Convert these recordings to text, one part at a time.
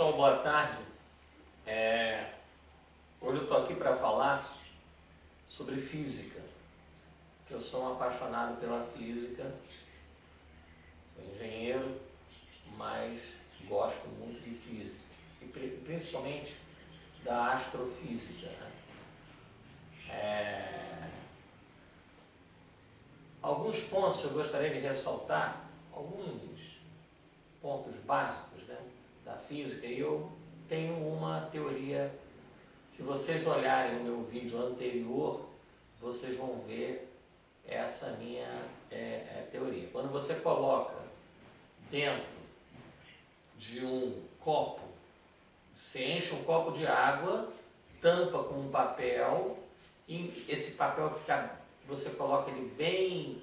pessoal, boa tarde. Hoje eu estou aqui para falar sobre física, que eu sou um apaixonado pela física, sou engenheiro, mas gosto muito de física, e principalmente da astrofísica, né? Alguns pontos eu gostaria de ressaltar, alguns pontos básicos, né, da física, e eu tenho uma teoria. Se vocês olharem o meu vídeo anterior, vocês vão ver essa minha teoria. Quando você coloca dentro de um copo, você enche um copo de água, tampa com um papel, e esse papel fica, você coloca ele bem,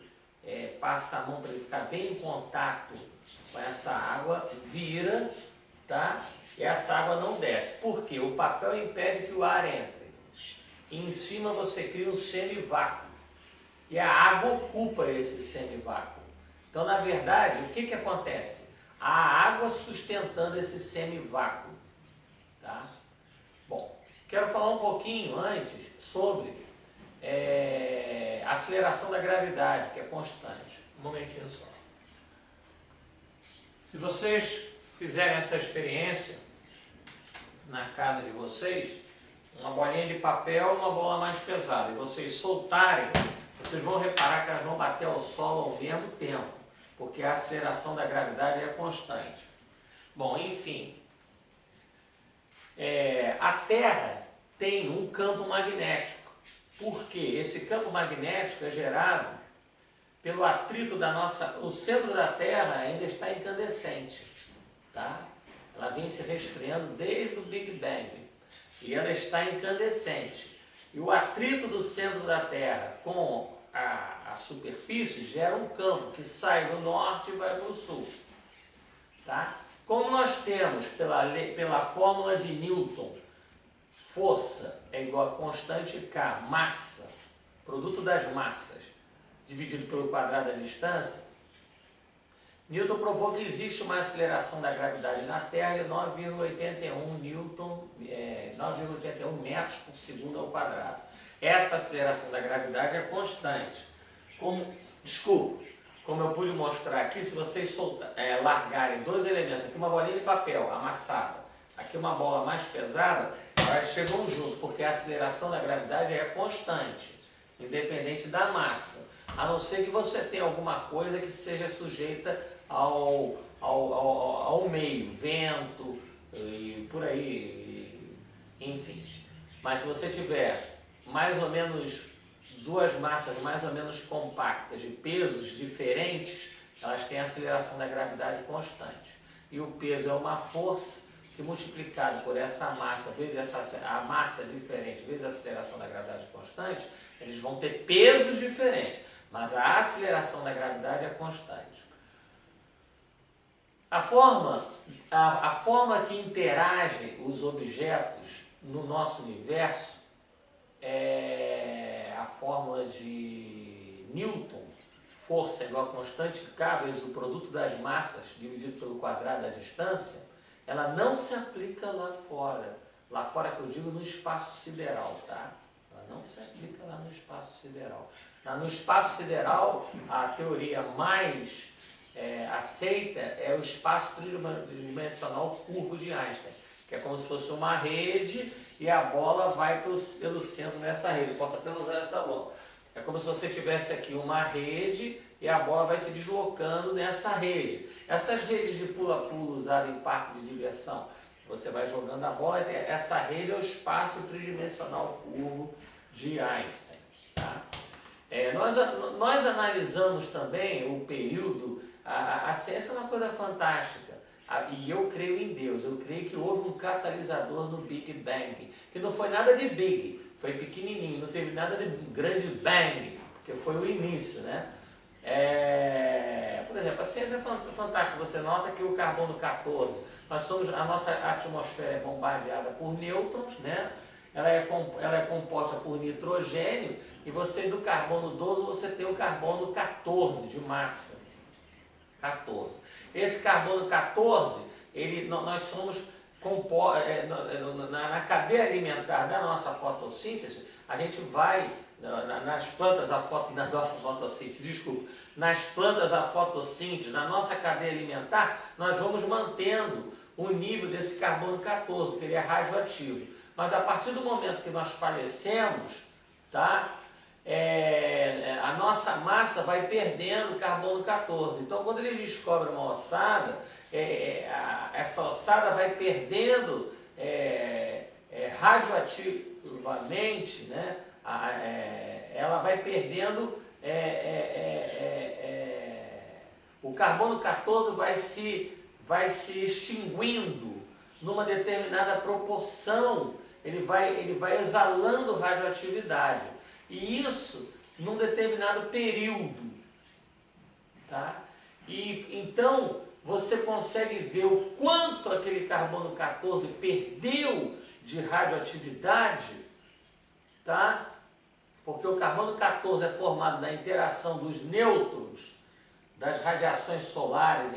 passa a mão para ele ficar bem em contato com essa água, vira, tá? E essa água não desce. Por quê? O papel impede que o ar entre. E em cima você cria um semivácuo. E a água ocupa esse semivácuo. Então, na verdade, o que acontece? A água sustentando esse semivácuo. Tá? Bom, quero falar um pouquinho antes sobre a aceleração da gravidade, que é constante. Um momentinho só. Se vocês fizerem essa experiência na casa de vocês, uma bolinha de papel, uma bola mais pesada, e vocês soltarem, vocês vão reparar que elas vão bater ao solo ao mesmo tempo, porque a aceleração da gravidade é constante. Bom, enfim, a Terra tem um campo magnético. Por quê? Esse campo magnético é gerado pelo atrito da nossa... O centro da Terra ainda está incandescente, tá? Ela vem se resfriando desde o Big Bang e ela está incandescente. E o atrito do centro da Terra com a superfície gera um campo que sai do norte e vai para o sul, tá? Como nós temos pela fórmula de Newton, força é igual a constante K, massa, produto das massas, dividido pelo quadrado da distância, Newton provou que existe uma aceleração da gravidade na Terra de 9,81 metros por segundo ao quadrado. Essa aceleração da gravidade é constante. Como eu pude mostrar aqui, se vocês largarem dois elementos, aqui uma bolinha de papel amassada, aqui uma bola mais pesada, elas chegam junto, porque a aceleração da gravidade é constante, independente da massa. A não ser que você tenha alguma coisa que seja sujeita ao meio, vento e por aí, enfim. Mas se você tiver mais ou menos duas massas mais ou menos compactas, de pesos diferentes, elas têm aceleração da gravidade constante. E o peso é uma força que, multiplicado por essa massa, vezes a massa diferente, vezes a aceleração da gravidade constante, eles vão ter pesos diferentes, mas a aceleração da gravidade é constante. A forma que interagem os objetos no nosso universo é a fórmula de Newton, força igual a constante K vezes o produto das massas dividido pelo quadrado da distância. Ela não se aplica lá fora. Lá fora que eu digo no espaço sideral, tá? Ela não se aplica lá no espaço sideral. No espaço sideral, a teoria mais aceita é o espaço tridimensional curvo de Einstein, que é como se fosse uma rede e a bola vai pelo centro dessa rede. Eu posso até usar essa bola. É como se você tivesse aqui uma rede e a bola vai se deslocando nessa rede. Essas redes de pula-pula usadas em parque de diversão, você vai jogando a bola, essa rede é o espaço tridimensional curvo de Einstein. Tá? Nós analisamos também o período, a ciência é uma coisa fantástica, e eu creio em Deus, eu creio que houve um catalisador no Big Bang, que não foi nada de big, foi pequenininho, não teve nada de grande bang, porque foi o início, né? Por exemplo, a ciência é fantástica, você nota que o carbono 14, a nossa atmosfera é bombardeada por nêutrons, né? Ela é composta por nitrogênio, e você do carbono 12 você tem o carbono 14 de massa. 14. Esse carbono 14, nós somos na cadeia alimentar da nossa fotossíntese, a gente vai, nas plantas, na nossa fotossíntese, desculpa, nas plantas a fotossíntese, na nossa cadeia alimentar, nós vamos mantendo o nível desse carbono 14, que ele é radioativo. Mas a partir do momento que nós falecemos, tá? A nossa massa vai perdendo carbono 14. Então, quando eles descobrem uma ossada, essa ossada vai perdendo radioativamente, né? Ela vai perdendo, o carbono 14 vai se extinguindo numa determinada proporção, ele vai exalando radioatividade. E isso num determinado período, tá? E então você consegue ver o quanto aquele carbono 14 perdeu de radioatividade, tá? Porque o carbono 14 é formado da interação dos nêutrons, das radiações solares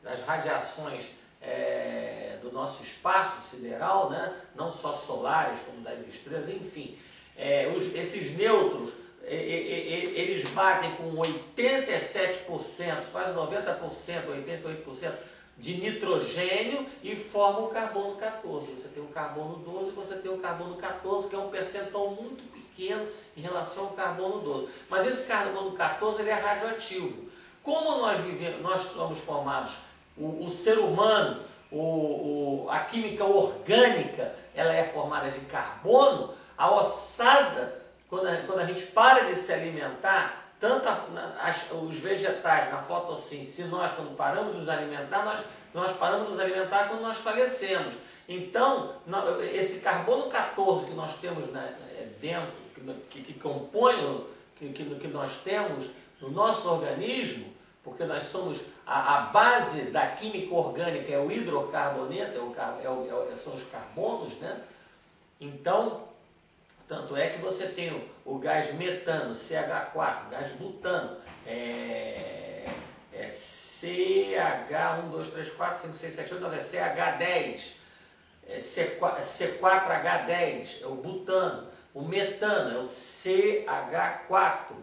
das radiações do nosso espaço sideral, né? Não só solares, como das estrelas, enfim. Esses nêutrons, eles batem com 87%, quase 90%, 88% de nitrogênio e formam o carbono 14. Você tem o carbono 12 e você tem o carbono 14, que é um percentual muito pequeno em relação ao carbono 12. Mas esse carbono 14 ele é radioativo. Como nós somos formados, o ser humano, a química orgânica, ela é formada de carbono, a ossada, quando a gente para de se alimentar, tanto os vegetais na fotossíntese, nós quando paramos de nos alimentar, nós paramos de nos alimentar quando nós falecemos. Então, esse carbono 14 que nós temos dentro, que compõe, que nós temos no nosso organismo, porque nós somos, a base da química orgânica é o hidrocarboneto, são os carbonos, né? Então, tanto é que você tem o gás metano, CH4, gás butano, CH1, 2, 3, 4, 5, 6, 7, 8, 9, CH10, C4H10, é o butano, o metano é o CH4.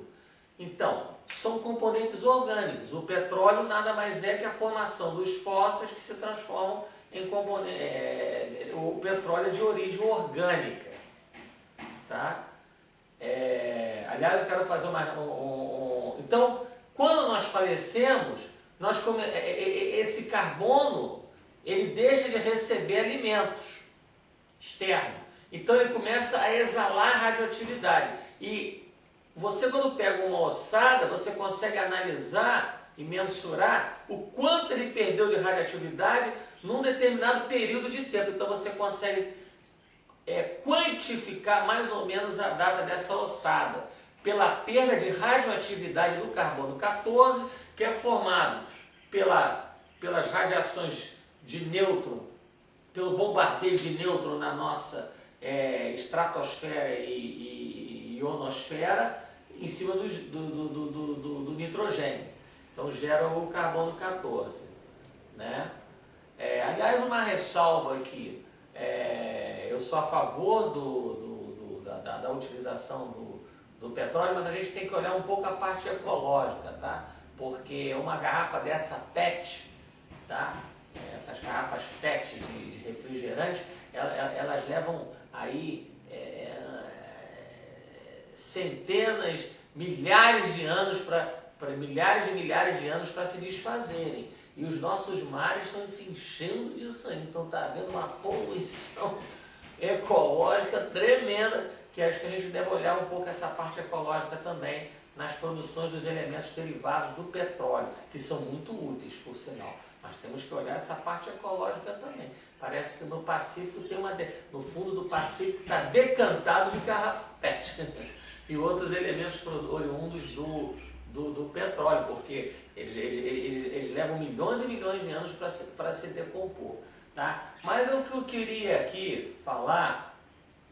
Então, são componentes orgânicos. O petróleo nada mais é que a formação dos fósseis que se transformam em componentes. O petróleo é de origem orgânica. Tá? Aliás, eu quero fazer Então, quando nós falecemos, esse carbono ele deixa de receber alimentos externos. Então, ele começa a exalar radioatividade. E você, quando pega uma ossada, você consegue analisar e mensurar o quanto ele perdeu de radioatividade num determinado período de tempo. Então, você consegue quantificar mais ou menos a data dessa ossada pela perda de radioatividade do carbono 14, que é formado pelas radiações de nêutron, pelo bombardeio de nêutron na nossa estratosfera e ionosfera, em cima do nitrogênio. Então gera o carbono 14. Né? Aliás, uma ressalva aqui, eu sou a favor da utilização do petróleo, mas a gente tem que olhar um pouco a parte ecológica, tá? Porque uma garrafa dessa PET, tá? Essas garrafas PET de refrigerante, elas levam aí centenas, milhares de anos milhares e milhares de anos para se desfazerem. E os nossos mares estão se enchendo disso aí. Então está havendo uma poluição ecológica tremenda, que acho que a gente deve olhar um pouco essa parte ecológica também nas produções dos elementos derivados do petróleo, que são muito úteis, por sinal. Mas temos que olhar essa parte ecológica também. Parece que no Pacífico no fundo do Pacífico está decantado de garrafa PET e outros elementos oriundos do petróleo, porque eles levam milhões e milhões de anos para se decompor. Tá? Mas o que eu queria aqui falar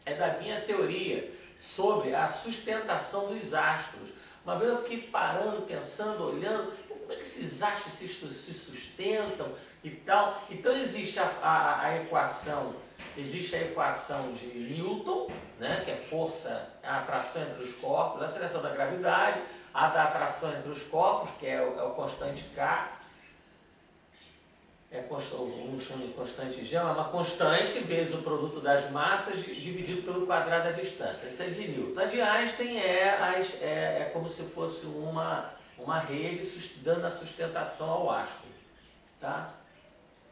é da minha teoria sobre a sustentação dos astros. Uma vez eu fiquei parando, pensando, olhando, como é que esses esses astros se sustentam e tal. Então existe a equação de Newton, né, que é força, a atração entre os corpos, a seleção da gravidade, a da atração entre os corpos, que é o constante K, um chama de constante G, é uma constante vezes o produto das massas dividido pelo quadrado da distância. Essa é de Newton. A de Einstein é como se fosse uma rede dando a sustentação ao astro. Tá?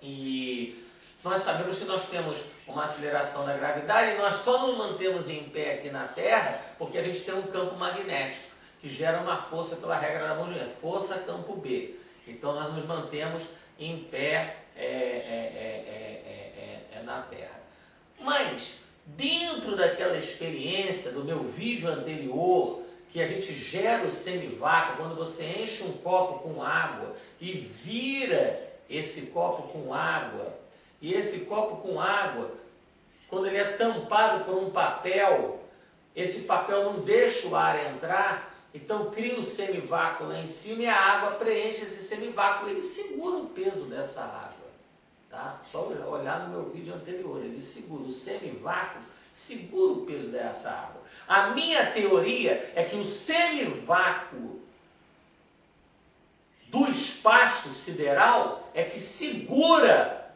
E nós sabemos que nós temos uma aceleração da gravidade e nós só nos mantemos em pé aqui na Terra porque a gente tem um campo magnético que gera uma força pela regra da movimento, força campo B. Então nós nos mantemos em pé na Terra. Mas dentro daquela experiência do meu vídeo anterior, que a gente gera o semivácuo, quando você enche um copo com água e vira esse copo com água, e esse copo com água, quando ele é tampado por um papel, esse papel não deixa o ar entrar, então cria o semivácuo lá em cima e a água preenche esse semivácuo, ele segura o peso dessa água. Tá? Só olhar no meu vídeo anterior, ele segura, o semivácuo segura o peso dessa água. A minha teoria é que o semivácuo do espaço sideral é que segura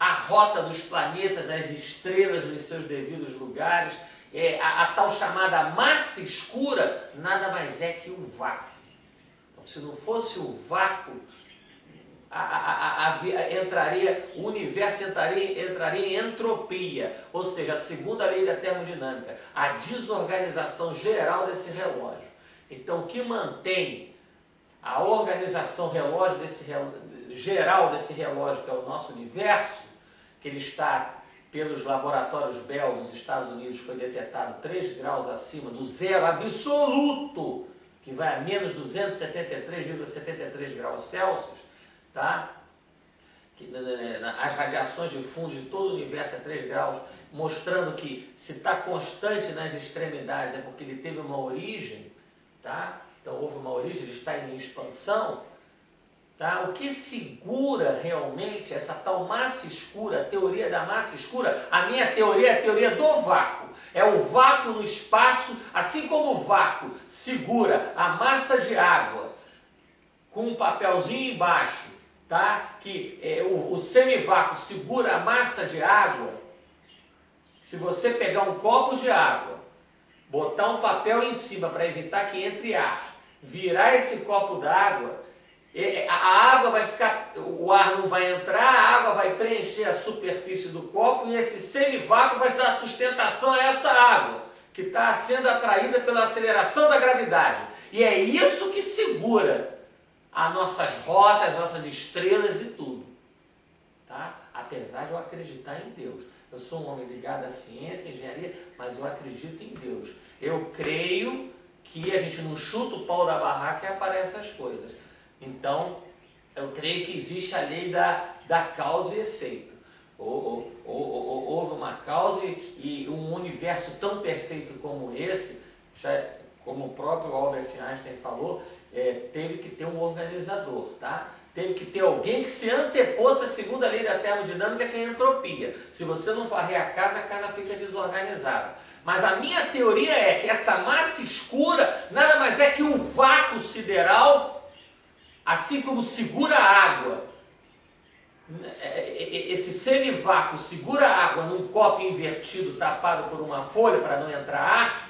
a rota dos planetas, as estrelas nos seus devidos lugares, a tal chamada massa escura nada mais é que o vácuo. Então, se não fosse o vácuo, o universo entraria em entropia, ou seja, a segunda lei da termodinâmica, a desorganização geral desse relógio. Então, o que mantém a organização geral desse relógio, que é o nosso universo, que ele está, pelos laboratórios Bell dos Estados Unidos, foi detectado 3 graus acima do zero absoluto, que vai a menos 273,73 graus Celsius, tá? As radiações de fundo de todo o universo é 3 graus, mostrando que se está constante nas extremidades é porque ele teve uma origem, tá? Então houve uma origem, ele está em expansão. Tá? O que segura realmente essa tal massa escura, a teoria da massa escura, a minha teoria é a teoria do vácuo. É o vácuo no espaço, assim como o vácuo segura a massa de água com um papelzinho embaixo, tá? Que o semivácuo segura a massa de água. Se você pegar um copo de água, botar um papel em cima para evitar que entre ar, virar esse copo d'água, a água vai ficar, o ar não vai entrar, a água vai preencher a superfície do copo e esse semivácuo vai dar sustentação a essa água, que está sendo atraída pela aceleração da gravidade. E é isso que segura as nossas rotas, as nossas estrelas e tudo. Tá? Apesar de eu acreditar em Deus. Eu sou um homem ligado à ciência, à engenharia, mas eu acredito em Deus. Eu creio que a gente não chuta o pau da barraca e aparecem as coisas. Então, eu creio que existe a lei da causa e efeito. Houve uma causa e um universo tão perfeito como esse, como o próprio Albert Einstein falou, teve que ter um organizador, tá? Teve que ter alguém que se antepôs à segunda lei da termodinâmica, que é a entropia. Se você não varrer a casa fica desorganizada. Mas a minha teoria é que essa massa escura nada mais é que um vácuo sideral, assim como segura a água, esse semivácuo segura a água num copo invertido tapado por uma folha para não entrar ar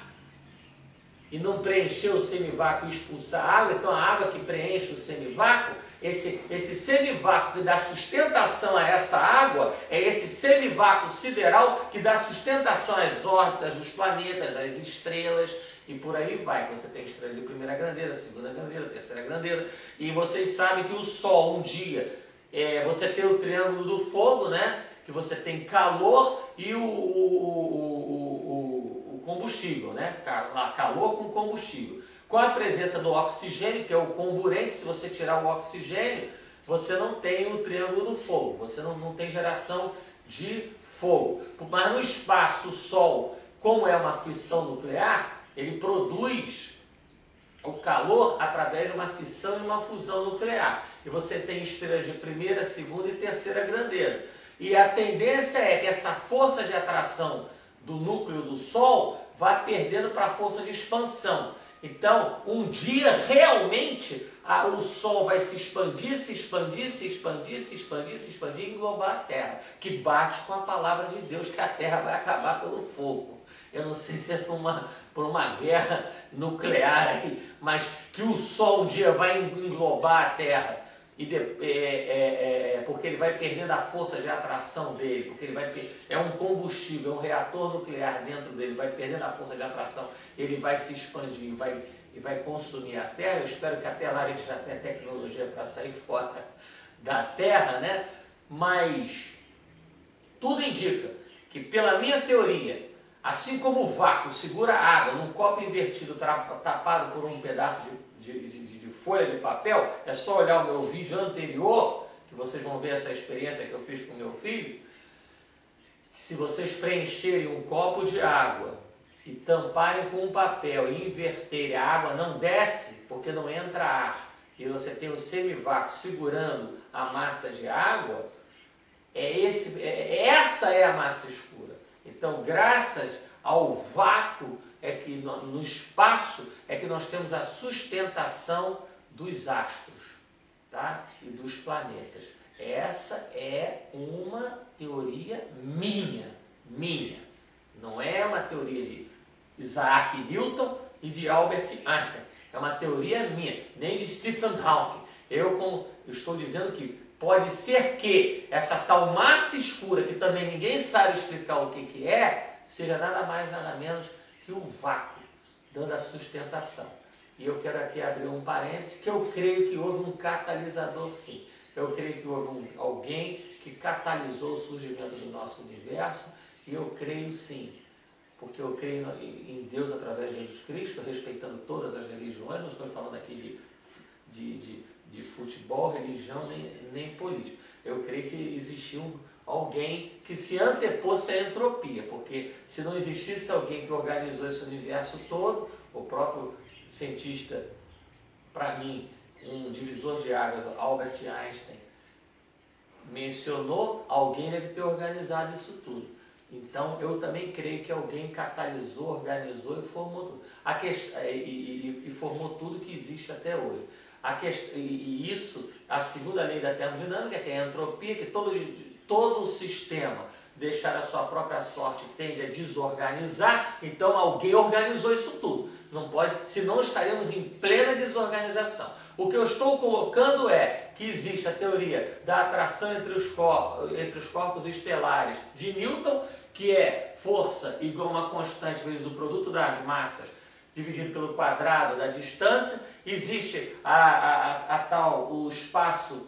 e não preencher o semivácuo e expulsar a água. Então a água que preenche o semivácuo, esse semivácuo que dá sustentação a essa água, é esse semivácuo sideral que dá sustentação às órbitas dos planetas, às estrelas, e por aí vai. Você tem estrela de primeira grandeza, segunda grandeza, terceira grandeza, e vocês sabem que o Sol, um dia, você tem o triângulo do fogo, né? Que você tem calor e o combustível, né? Calor com combustível. Com a presença do oxigênio, que é o comburente, se você tirar o oxigênio, você não tem o triângulo do fogo, você não tem geração de fogo. Mas no espaço, o Sol, como é uma fissão nuclear, ele produz o calor através de uma fissão e uma fusão nuclear. E você tem estrelas de primeira, segunda e terceira grandeza. E a tendência é que essa força de atração do núcleo do Sol vá perdendo para a força de expansão. Então, um dia realmente o Sol vai se expandir, se expandir, se expandir, se expandir, se expandir e englobar a Terra, que bate com a palavra de Deus que a Terra vai acabar pelo fogo. Eu não sei se é por uma guerra nuclear aí, mas que o Sol um dia vai englobar a Terra, porque ele vai perdendo a força de atração dele, porque é um combustível, é um reator nuclear dentro dele, vai perdendo a força de atração, ele vai se expandir e vai consumir a Terra. Eu espero que até lá a gente já tenha tecnologia para sair fora da Terra, né? Mas tudo indica que, pela minha teoria, assim como o vácuo segura a água num copo invertido tapado por um pedaço de folha de papel, é só olhar o meu vídeo anterior, que vocês vão ver essa experiência que eu fiz com meu filho, que se vocês preencherem um copo de água e tamparem com um papel e inverterem, a água não desce, porque não entra ar, e você tem o semivácuo segurando a massa de água, essa é a massa escura. Então, graças ao vácuo, no espaço, é que nós temos a sustentação dos astros, tá? E dos planetas. Essa é uma teoria minha. Não é uma teoria de Isaac Newton e de Albert Einstein. É uma teoria minha, nem de Stephen Hawking. Eu estou dizendo que pode ser que essa tal massa escura, que também ninguém sabe explicar o que é, seja nada mais, nada menos que o vácuo, dando a sustentação. E eu quero aqui abrir um parênteses, que eu creio que houve um catalisador, sim. Eu creio que houve alguém que catalisou o surgimento do nosso universo, e eu creio sim, porque eu creio em Deus através de Jesus Cristo, respeitando todas as religiões. Não estou falando aqui de futebol, religião, nem política. Eu creio que existiu alguém que se antepôs à entropia, porque se não existisse alguém que organizou esse universo todo, o próprio cientista, para mim, um divisor de águas, Albert Einstein, mencionou, alguém deve ter organizado isso tudo. Então, eu também creio que alguém catalisou, organizou e formou tudo. E formou tudo que existe até hoje. E isso, a segunda lei da termodinâmica, que é a entropia, que todo o sistema deixar a sua própria sorte tende a desorganizar, então alguém organizou isso tudo. Não pode, senão estaremos em plena desorganização. O que eu estou colocando é que existe a teoria da atração entre os corpos estelares de Newton, que é força igual a uma constante vezes o produto das massas dividido pelo quadrado da distância. Existe o espaço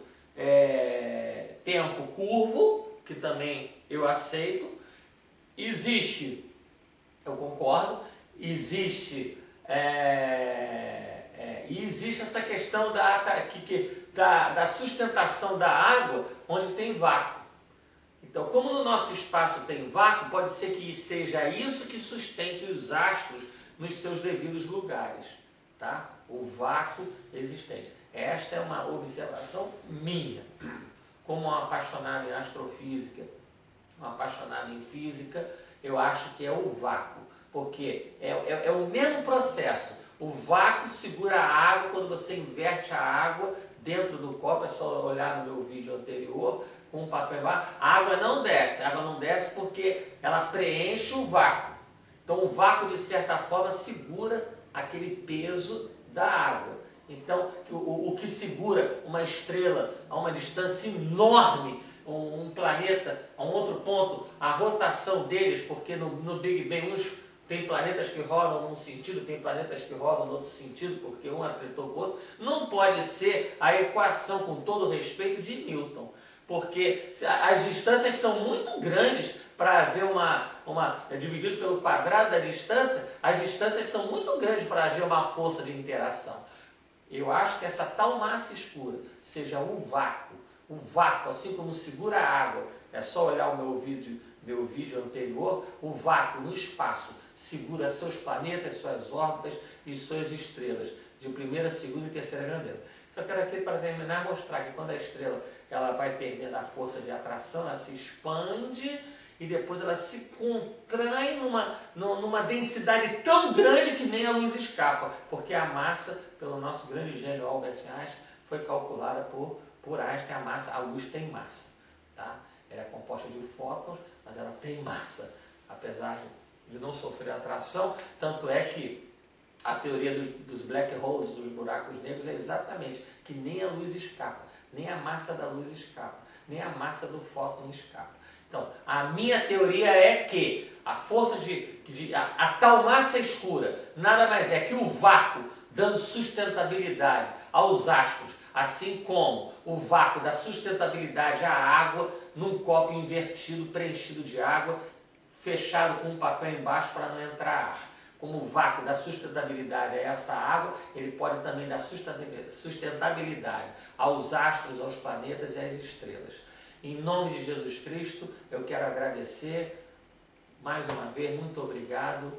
tempo curvo, que também eu aceito. Existe, eu concordo, existe essa questão da sustentação da água onde tem vácuo. Então, como no nosso espaço tem vácuo, pode ser que seja isso que sustente os astros nos seus devidos lugares, tá? O vácuo existente. Esta é uma observação minha. Como um apaixonado em astrofísica, um apaixonado em física, eu acho que é o vácuo, porque é o mesmo processo. O vácuo segura a água quando você inverte a água dentro do copo. É só olhar no meu vídeo anterior, com o papel embaixo. A água não desce porque ela preenche o vácuo. Então o vácuo, de certa forma, segura aquele peso da água. Então o que segura uma estrela a uma distância enorme, um planeta a um outro ponto, a rotação deles, porque no Big Bang tem planetas que rodam num sentido, tem planetas que rodam no outro sentido, porque um atritou com o outro, não pode ser a equação, com todo o respeito, de Newton, porque as distâncias são muito grandes para haver dividido pelo quadrado da distância, as distâncias são muito grandes para haver uma força de interação. Eu acho que essa tal massa escura seja o vácuo, assim como segura a água, é só olhar o meu vídeo anterior, o vácuo no espaço segura seus planetas, suas órbitas e suas estrelas. de primeira, segunda e terceira grandeza. Só quero aqui, para terminar, mostrar que quando a estrela ela vai perdendo a força de atração, ela se expande e depois ela se contrai numa densidade tão grande que nem a luz escapa, porque a massa, pelo nosso grande gênio Albert Einstein, foi calculada por Einstein. A luz tem massa. Tá? Ela é composta de fótons, mas ela tem massa, apesar de não sofrer atração. Tanto é que a teoria dos black holes, dos buracos negros, é exatamente que nem a luz escapa, nem a massa da luz escapa, nem a massa do fóton escapa. Então, a minha teoria é que a força a tal massa escura nada mais é que o vácuo dando sustentabilidade aos astros, assim como o vácuo da sustentabilidade à água num copo invertido, preenchido de água, fechado com um papel embaixo para não entrar ar. Como o vácuo da sustentabilidade é essa água, ele pode também dar sustentabilidade aos astros, aos planetas e às estrelas. Em nome de Jesus Cristo, eu quero agradecer mais uma vez, muito obrigado,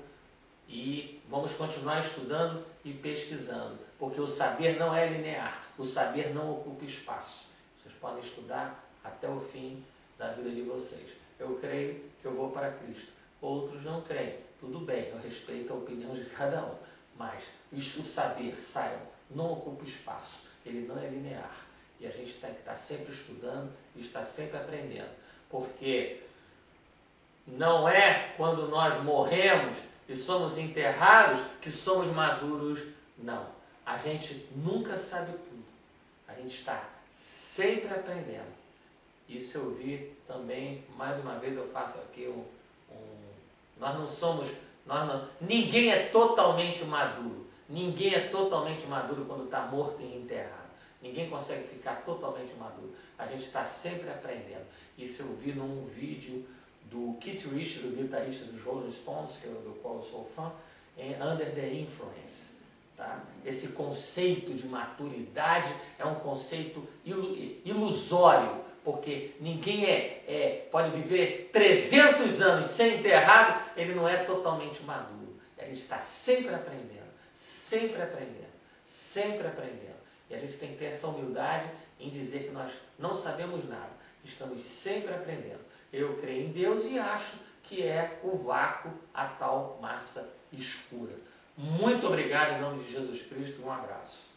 e vamos continuar estudando e pesquisando, porque o saber não é linear, o saber não ocupa espaço. Vocês podem estudar até o fim da vida de vocês. Eu creio que eu vou para Cristo, outros não creem, tudo bem, eu respeito a opinião de cada um, mas o saber, saibam, não ocupa espaço, ele não é linear. E a gente tem que estar sempre estudando e estar sempre aprendendo. Porque não é quando nós morremos e somos enterrados que somos maduros, não. A gente nunca sabe tudo. A gente está sempre aprendendo. Isso eu vi também, mais uma vez eu faço aqui ninguém é totalmente maduro. Ninguém é totalmente maduro quando está morto e enterrado. Ninguém consegue ficar totalmente maduro. A gente está sempre aprendendo. Isso eu vi num vídeo do Keith Richards, do guitarrista dos Rolling Stones, do qual eu sou fã, em Under the Influence. Tá? Esse conceito de maturidade é um conceito ilusório, porque ninguém pode viver 300 anos sem enterrado, ele não é totalmente maduro. A gente está sempre aprendendo, sempre aprendendo, sempre aprendendo. E a gente tem que ter essa humildade em dizer que nós não sabemos nada, estamos sempre aprendendo. Eu creio em Deus e acho que é o vácuo a tal massa escura. Muito obrigado em nome de Jesus Cristo, um abraço.